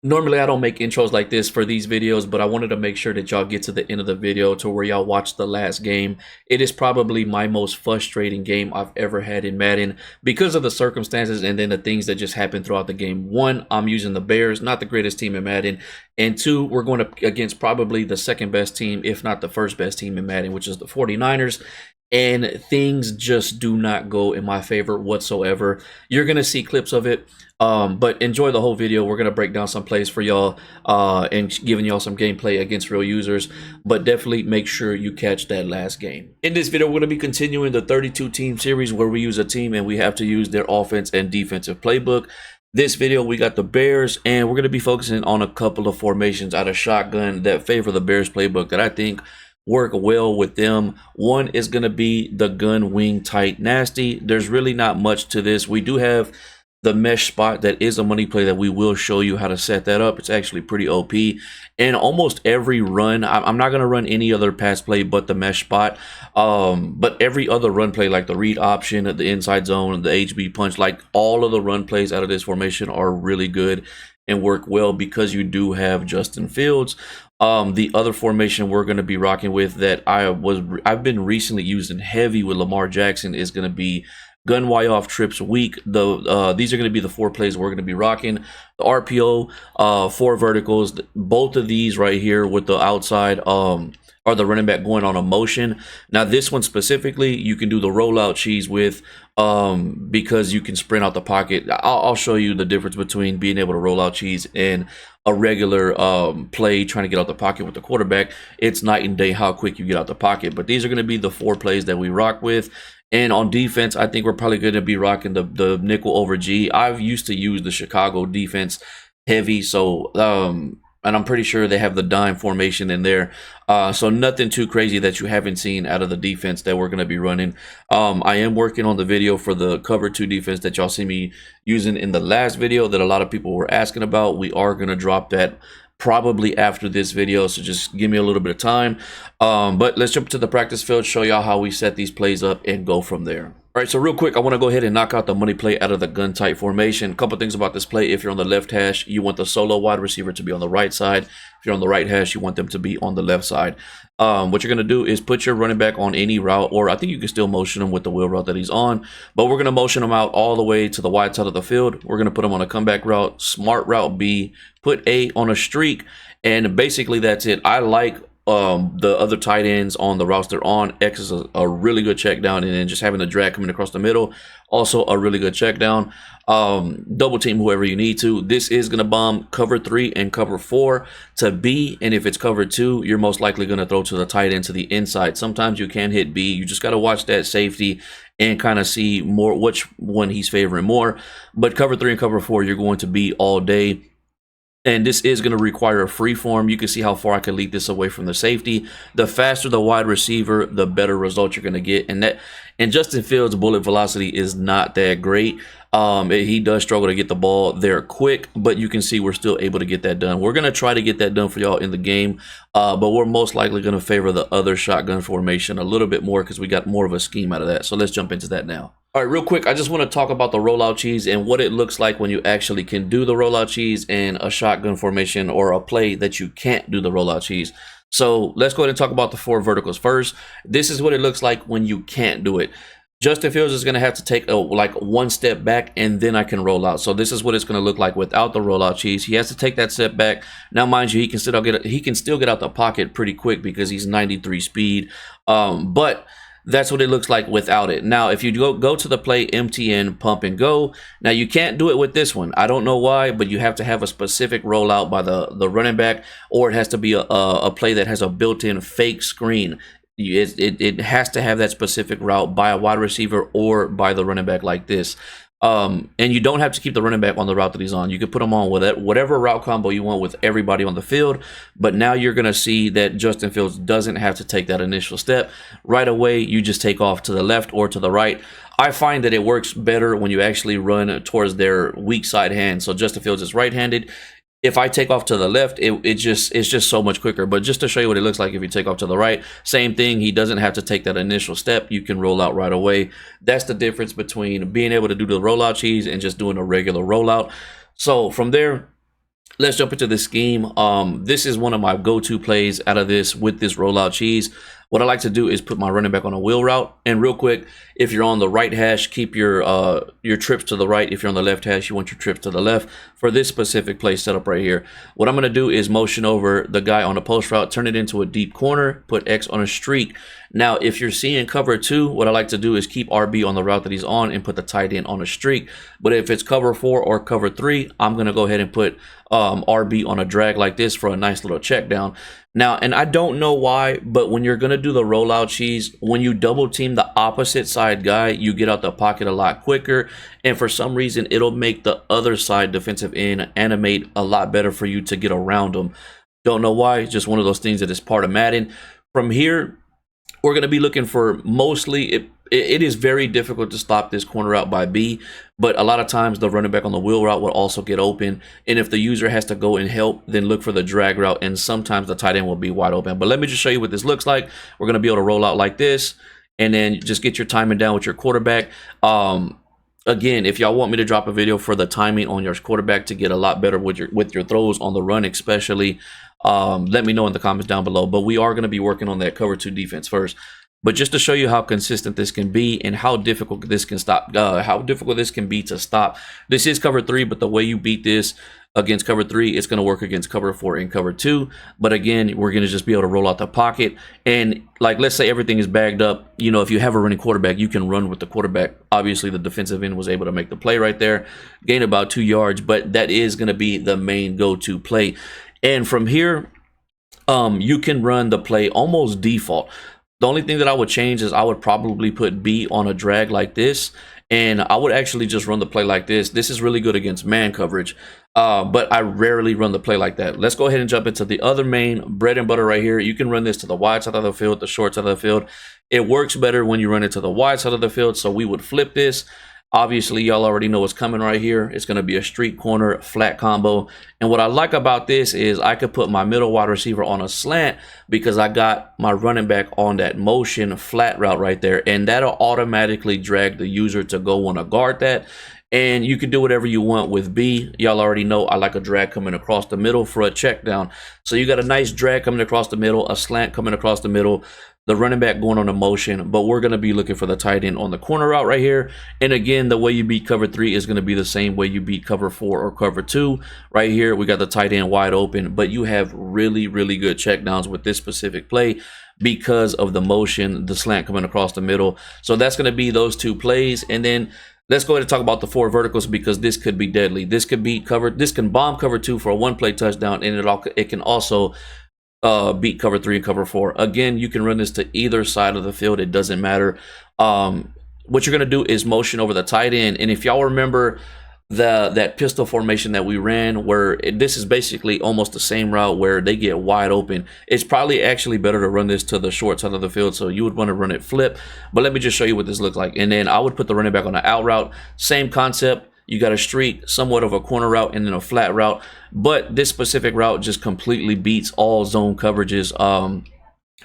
Normally, I don't make intros like this for these videos, but I wanted to make sure that y'all get to the end of the video to where y'all watch the last game. It is probably my most frustrating game I've ever had in Madden because of the circumstances and then the things that just happened throughout the game. One, I'm using the Bears, not the greatest team in Madden. And two, we're going up against probably the second best team, if not the first best team in Madden, which is the 49ers. And things just do not go in my favor whatsoever. You're going to see clips of it. But enjoy the whole video. We're gonna break down some plays for y'all and giving y'all some gameplay against real users. But definitely make sure you catch that last game. In this video, we're gonna be continuing the 32 team series where we use a team and we have to use their offense and defensive playbook. This video, we got the Bears, and we're gonna be focusing on a couple of formations out of shotgun that favor the Bears playbook that I think work well with them. One is gonna be the gun wing tight nasty. There's really not much to this. We do have the mesh spot that is a money play that we will show you how to set that up. It's actually pretty OP. And almost every run, I'm not going to run any other pass play but the mesh spot. But every other run play, like the read option, the inside zone, the HB punch, like all of the run plays out of this formation are really good and work well because you do have Justin Fields. The other formation we're going to be rocking with that I've been recently using heavy with Lamar Jackson is going to be gun Y off trips weak. These are going to be the 4 plays we're going to be rocking. The RPO, 4 verticals. Both of these right here with the outside are the running back going on a motion. Now this one specifically, you can do the rollout cheese with because you can sprint out the pocket. I'll show you the difference between being able to roll out cheese and a regular play trying to get out the pocket with the quarterback. It's night and day how quick you get out the pocket. But these are going to be the 4 plays that we rock with. And on defense, I think we're probably going to be rocking the nickel over G. I've used to use the Chicago defense heavy, so and I'm pretty sure they have the dime formation in there. So nothing too crazy that you haven't seen out of the defense that we're going to be running. I am working on the video for the cover 2 defense that y'all see me using in the last video that a lot of people were asking about. We are going to drop that probably after this video, so just give me a little bit of time. But let's jump to the practice field, show y'all how we set these plays up and go from there. All right, so real quick, I want to go ahead and knock out the money play out of the gun tight formation. A couple things about this play. If you're on the left hash, you want the solo wide receiver to be on the right side. If you're on the right hash, you want them to be on the left side. What you're going to do is put your running back on any route, or I think you can still motion him with the wheel route that he's on, but we're going to motion him out all the way to the wide side of the field. We're going to put him on a comeback route, smart route B, put A on a streak, and basically that's it. I like the other tight ends on the routes they're on. X is a really good check down, and then just having the drag coming across the middle, also a really good check down. Double team whoever you need to. This is going to bomb cover 3 and cover 4 to B, and if it's cover 2, you're most likely going to throw to the tight end to the inside. Sometimes you can hit B. You just got to watch that safety and kind of see more which one he's favoring more. But cover 3 and cover 4, you're going to be all day. And this is going to require a free form. You can see how far I can lead this away from the safety. The faster the wide receiver, the better result you're going to get. And Justin Fields' bullet velocity is not that great. He does struggle to get the ball there quick, but you can see we're still able to get that done. We're going to try to get that done for y'all in the game, but we're most likely going to favor the other shotgun formation a little bit more because we got more of a scheme out of that. So let's jump into that now. All right, real quick, I just want to talk about the rollout cheese and what it looks like when you actually can do the rollout cheese in a shotgun formation or a play that you can't do the rollout cheese. So let's go ahead and talk about the 4 verticals first. This is what it looks like when you can't do it. Justin Fields is going to have to take like 1 step back, and then I can roll out. So this is what it's going to look like without the rollout cheese. He has to take that step back. Now, mind you, he can still get out the pocket pretty quick because he's 93 speed. But that's what it looks like without it. Now, if you go to the play MTN pump and go, now you can't do it with this one. I don't know why, but you have to have a specific rollout by the running back, or it has to be a play that has a built-in fake screen. It has to have that specific route by a wide receiver or by the running back like this. And you don't have to keep the running back on the route that he's on. You can put him on with whatever route combo you want with everybody on the field. But now you're going to see that Justin Fields doesn't have to take that initial step. Right away, you just take off to the left or to the right. I find that it works better when you actually run towards their weak side hand. So Justin Fields is right-handed. If I take off to the left, it's just so much quicker. But just to show you what it looks like if you take off to the right, same thing. He doesn't have to take that initial step. You can roll out right away. That's the difference between being able to do the rollout cheese and just doing a regular rollout. So from there, let's jump into the scheme. This is one of my go-to plays out of this with this rollout cheese. What I like to do is put my running back on a wheel route. And real quick, if you're on the right hash, keep your trips to the right. If you're on the left hash, you want your trips to the left. For this specific play setup right here, what I'm going to do is motion over the guy on the post route, turn it into a deep corner, put X on a streak. Now, if you're seeing cover 2, what I like to do is keep RB on the route that he's on and put the tight end on a streak. But if it's cover 4 or cover 3, I'm going to go ahead and put RB on a drag like this for a nice little check down. Now, and I don't know why, but when you're going to do the rollout cheese, when you double team the opposite side guy, you get out the pocket a lot quicker. And for some reason, it'll make the other side defensive end animate a lot better for you to get around them. Don't know why. It's just one of those things that is part of Madden. From here, we're going to be looking for mostly, it is very difficult to stop this corner out by B, but a lot of times the running back on the wheel route will also get open. And if the user has to go and help, then look for the drag route. And sometimes the tight end will be wide open. But let me just show you what this looks like. We're going to be able to roll out like this and then just get your timing down with your quarterback. Again, if y'all want me to drop a video for the timing on your quarterback to get a lot better with your throws on the run, especially, let me know in the comments down below. But we are going to be working on that cover 2 defense first. But just to show you how consistent this can be and how difficult this can stop, how difficult this can be to stop. This is cover 3, but the way you beat this against cover 3, it's going to work against cover 4 and cover 2. But again, we're going to just be able to roll out the pocket. And like, let's say everything is bagged up. You know, if you have a running quarterback, you can run with the quarterback. Obviously, the defensive end was able to make the play right there, gain about 2 yards. But that is going to be the main go-to play. And from here, you can run the play almost default. The only thing that I would change is I would probably put B on a drag like this, and I would actually just run the play like this. This is really good against man coverage, but I rarely run the play like that. Let's go ahead and jump into the other main bread and butter right here. You can run this to the wide side of the field, the short side of the field. It works better when you run it to the wide side of the field, so we would flip this. Obviously, y'all already know what's coming right here. It's going to be a street corner flat combo. And what I like about this is I could put my middle wide receiver on a slant because I got my running back on that motion flat route right there. And that'll automatically drag the user to go want to guard that. And you can do whatever you want with B. Y'all already know I like a drag coming across the middle for a check down. So you got a nice drag coming across the middle, a slant coming across the middle, the running back going on a motion, but we're going to be looking for the tight end on the corner route right here. And again, the way you beat cover 3 is going to be the same way you beat cover 4 or cover 2. Right here, we got the tight end wide open, but you have really, really good checkdowns with this specific play because of the motion, the slant coming across the middle. So that's going to be those 2 plays. And then let's go ahead and talk about the 4 verticals because this could be deadly. This could be covered. This can bomb cover 2 for a 1-play touchdown, and it can also beat cover 3 and cover 4. Again, you can run this to either side of the field. It doesn't matter. What you're going to do is motion over the tight end. And if y'all remember that pistol formation that we ran, where this is basically almost the same route where they get wide open, it's probably actually better to run this to the short side of the field. So you would want to run it flip. But let me just show you what this looks like. And then I would put the running back on the out route. Same concept. You got a streak, somewhat of a corner route, and then a flat route. But this specific route just completely beats all zone coverages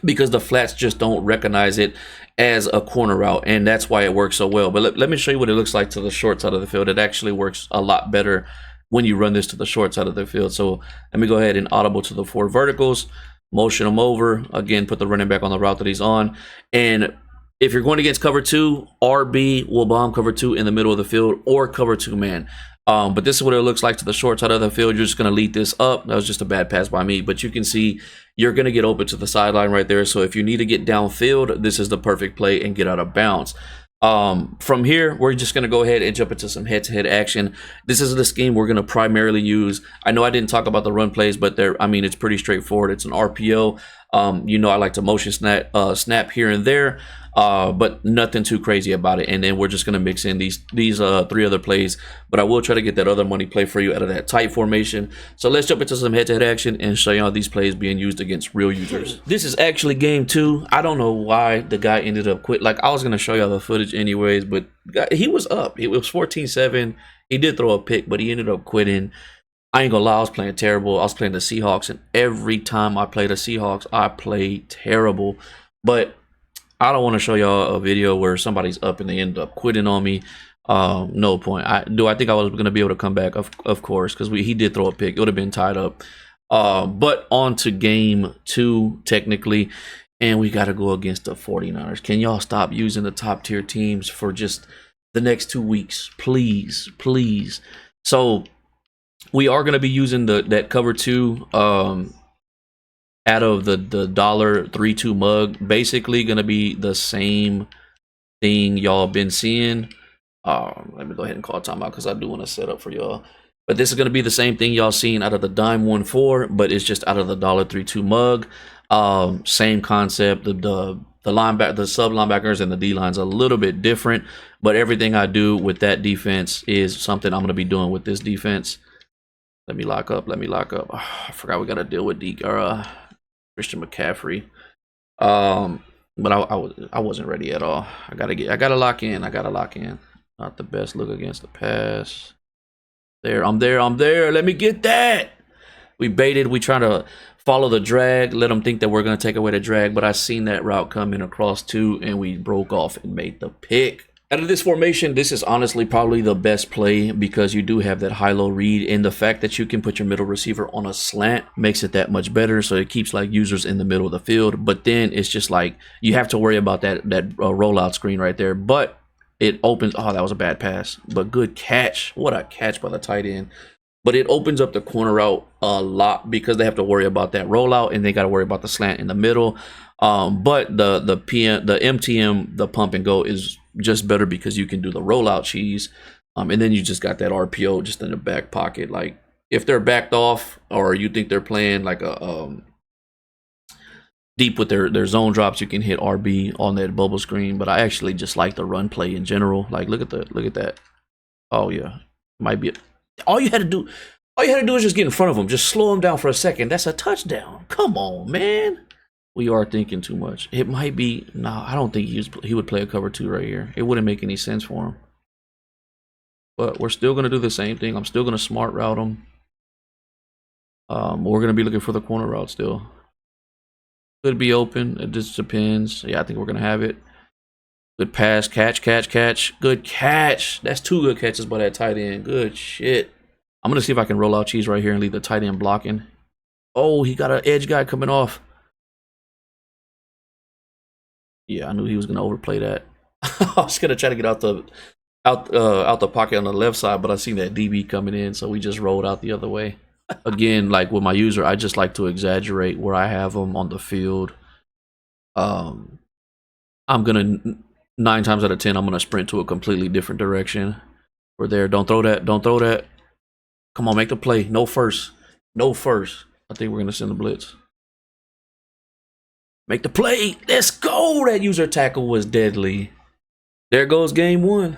because the flats just don't recognize it as a corner route, and that's why it works so well. But let me show you what it looks like to the short side of the field. It actually works a lot better when you run this to the short side of the field. So let me go ahead and audible to the 4 verticals, motion them over. Again, put the running back on the route that he's on. And if you're going against cover 2, RB will bomb cover 2 in the middle of the field or cover 2 man. But this is what it looks like to the short side of the field. You're just going to lead this up. That was just a bad pass by me. But you can see you're going to get open to the sideline right there. So if you need to get downfield, this is the perfect play and get out of bounds. From here, we're just going to go ahead and jump into some head-to-head action. This is the scheme we're going to primarily use. I know I didn't talk about the run plays, but it's pretty straightforward. It's an RPO. You know, I like to motion snap here and there. But nothing too crazy about it. And then we're just going to mix in these 3 other plays. But I will try to get that other money play for you out of that tight formation. So let's jump into some head-to-head action and show you all these plays being used against real users. This is actually game 2. I don't know why the guy ended up quit. Like, I was going to show y'all the footage anyways, but he was up. It was 14-7. He did throw a pick, but he ended up quitting. I ain't gonna lie, I was playing terrible. I was playing the Seahawks, and every time I play the Seahawks, I play terrible. But I don't want to show y'all a video where somebody's up and they end up quitting on me. No point. I think I was gonna be able to come back, of course, because he did throw a pick. It would have been tied up. But on to game 2, technically, and we got to go against the 49ers. Can y'all stop using the top tier teams for just the next 2 weeks, please, please? So we are gonna be using that cover 2 out of the $3-2 mug. Basically gonna be the same thing y'all been seeing. Let me go ahead and call timeout because I do want to set up for y'all. But this is going to be the same thing y'all seen out of the dime 1-4, but it's just out of the $3-2 mug. Same concept. The linebacker, the sub linebackers, and the D line's a little bit different, but everything I do with that defense is something I'm going to be doing with this defense. Let me lock up. Let me lock up. Oh, I forgot we got to deal with Christian McCaffrey. But I wasn't ready at all. I gotta lock in. I gotta lock in. Not the best look against the pass. I'm there. Let me get that. We baited. We trying to follow the drag. Let them think that we're going to take away the drag. But I seen that route coming across too, and we broke off and made the pick. Out of this formation, this is honestly probably the best play because you do have that high-low read, and the fact that you can put your middle receiver on a slant makes it that much better. So it keeps like users in the middle of the field. But then it's just like you have to worry about that rollout screen right there. But it opens. Oh, that was a bad pass, but good catch. What a catch by the tight end. But it opens up the corner route a lot because they have to worry about that rollout and they got to worry about the slant in the middle. But the MTM, the pump and go is just better because you can do the rollout cheese. And then you just got that RPO just in the back pocket. Like if they're backed off or you think they're playing like a deep with their zone drops, you can hit RB on that bubble screen. But I actually just like the run play in general. Like look at that. Oh yeah, might be all you had to do is just get in front of him. Just slow him down for a second. That's a touchdown. Come on, man. We are thinking too much. It might be. No, I don't think he would play a cover 2 right here. It wouldn't make any sense for him. But we're still gonna do the same thing. I'm still gonna smart route him. We're gonna be looking for the corner route still. Could be open. It just depends. Yeah, I think we're gonna have it. Good pass, catch. Good catch. That's 2 good catches by that tight end. Good shit. I'm gonna see if I can roll out cheese right here and leave the tight end blocking. Oh, he got an edge guy coming off. Yeah, I knew he was gonna overplay that. I was gonna try to get out the pocket on the left side, but I seen that DB coming in, so we just rolled out the other way. Again, like with my user, I just like to exaggerate where I have them on the field. I'm gonna 9 times out of 10, I'm gonna sprint to a completely different direction. We're there. Don't throw that. Don't throw that. Come on, make the play. No first. No first. I think we're gonna send the blitz. Make the play. Let's go. That user tackle was deadly. There goes game 1.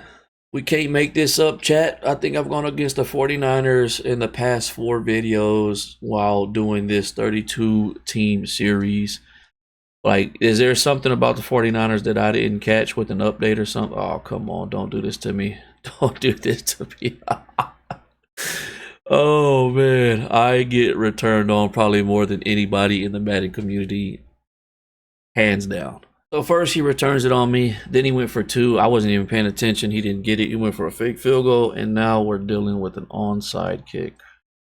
We can't make this up, chat. I think I've gone against the 49ers in the past 4 videos while doing this 32 team series. Like, is there something about the 49ers that I didn't catch with an update or something? Oh, come on. Don't do this to me. Don't do this to me. Oh, man. I get returned on probably more than anybody in the Madden community. Hands down. So first he returns it on me. Then he went for 2. I wasn't even paying attention. He didn't get it. He went for a fake field goal. And now we're dealing with an onside kick.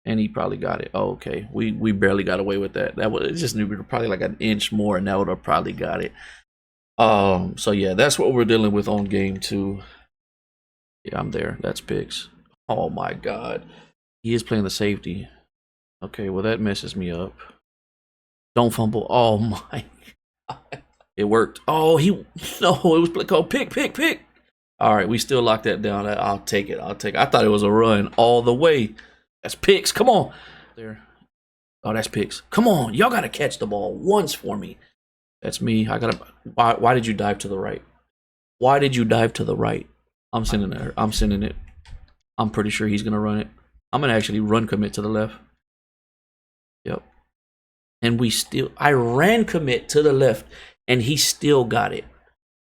And he probably got it. Oh, okay. We barely got away with that. It just needed probably like an inch more, and that would have probably got it. So yeah, that's what we're dealing with on game 2. Yeah, I'm there. That's picks. Oh my god. He is playing the safety. Okay, well that messes me up. Don't fumble. Oh my god. It worked. Oh, it was called pick. All right, we still locked that down. I'll take it. I thought it was a run all the way. That's picks. Come on. There. Oh, that's picks. Come on. Y'all got to catch the ball once for me. That's me. I got to. Why did you dive to the right? Why did you dive to the right? I'm sending it. I'm pretty sure he's going to run it. I'm going to actually run commit to the left. Yep. And I ran commit to the left and he still got it.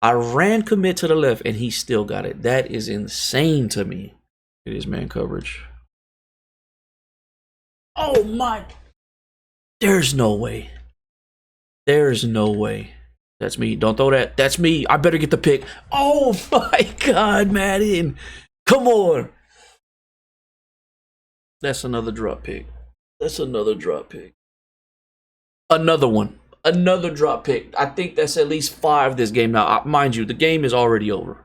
I ran commit to the left and he still got it. That is insane to me. It is man coverage. Oh my. There's no way. There's no way That's me. Don't throw that. That's me. I better get the pick. Oh my God, Madden. Come on. That's another drop pick. That's another drop pick. Another one. Another drop pick. I think that's at least 5 this game. Now, mind you, the game is already over.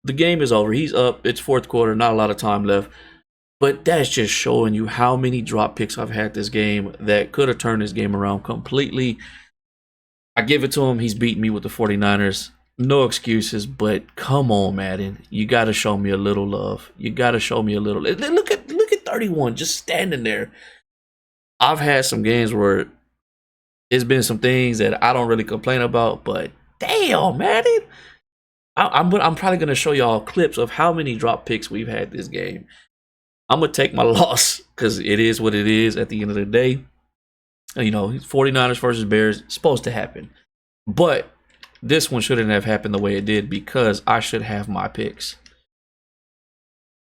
The game is over. He's up. It's fourth quarter. Not a lot of time left. But that's just showing you how many drop picks I've had this game that could have turned this game around completely. I give it to him. He's beating me with the 49ers. No excuses, but come on, Madden. You got to show me a little love. You got to show me a little. Look at 31 just standing there. I've had some games where it's been some things that I don't really complain about, but damn, Madden. I'm probably going to show y'all clips of how many drop picks we've had this game. I'm going to take my loss because it is what it is at the end of the day. You know, 49ers versus Bears, supposed to happen. But this one shouldn't have happened the way it did because I should have my picks.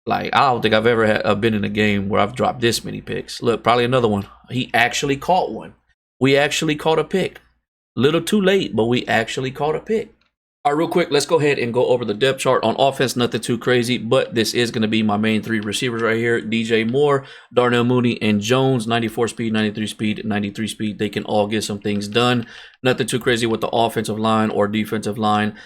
Like, I don't think I've ever been in a game where I've dropped this many picks. Look, probably another one. He actually caught one. We actually caught a pick. Little too late, but we actually caught a pick. All right, real quick, let's go ahead and go over the depth chart. On offense, nothing too crazy, but this is going to be my main 3 receivers right here. DJ Moore, Darnell Mooney, and Jones. 94 speed, 93 speed, 93 speed. They can all get some things done. Nothing too crazy with the offensive line or defensive line.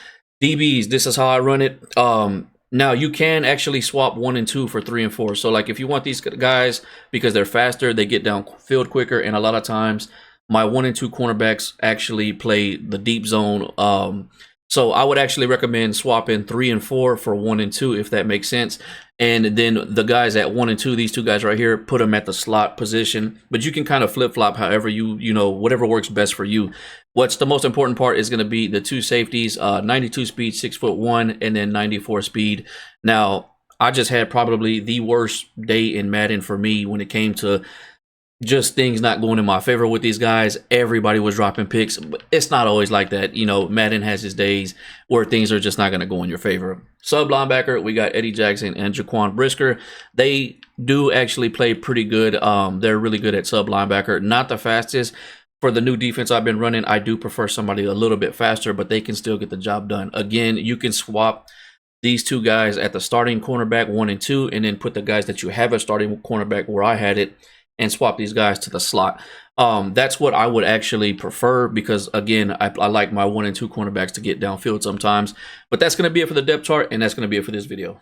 DBs, this is how I run it. Now, you can actually swap 1 and 2 for 3 and 4. So, like, if you want these guys, because they're faster, they get downfield quicker, and a lot of times, my 1 and 2 cornerbacks actually play the deep zone. So I would actually recommend swapping 3 and 4 for 1 and 2, if that makes sense. And then the guys at 1 and 2, these two guys right here, put them at the slot position. But you can kind of flip-flop however you know, whatever works best for you. What's the most important part is going to be the 2 safeties, 92 speed, 6'1", and then 94 speed. Now, I just had probably the worst day in Madden for me when it came to just things not going in my favor with these guys. Everybody was dropping picks, but it's not always like that. You know, Madden has his days where things are just not going to go in your favor. Sub linebacker, we got Eddie Jackson and Jaquan Brisker. They do actually play pretty good. They're really good at sub linebacker. Not the fastest. For the new defense I've been running, I do prefer somebody a little bit faster, but they can still get the job done. Again, you can swap these 2 guys at the starting cornerback 1 and 2, and then put the guys that you have at starting cornerback where I had it, and swap these guys to the slot. That's what I would actually prefer because, again, I like my 1 and 2 cornerbacks to get downfield sometimes. But that's going to be it for the depth chart, and that's going to be it for this video.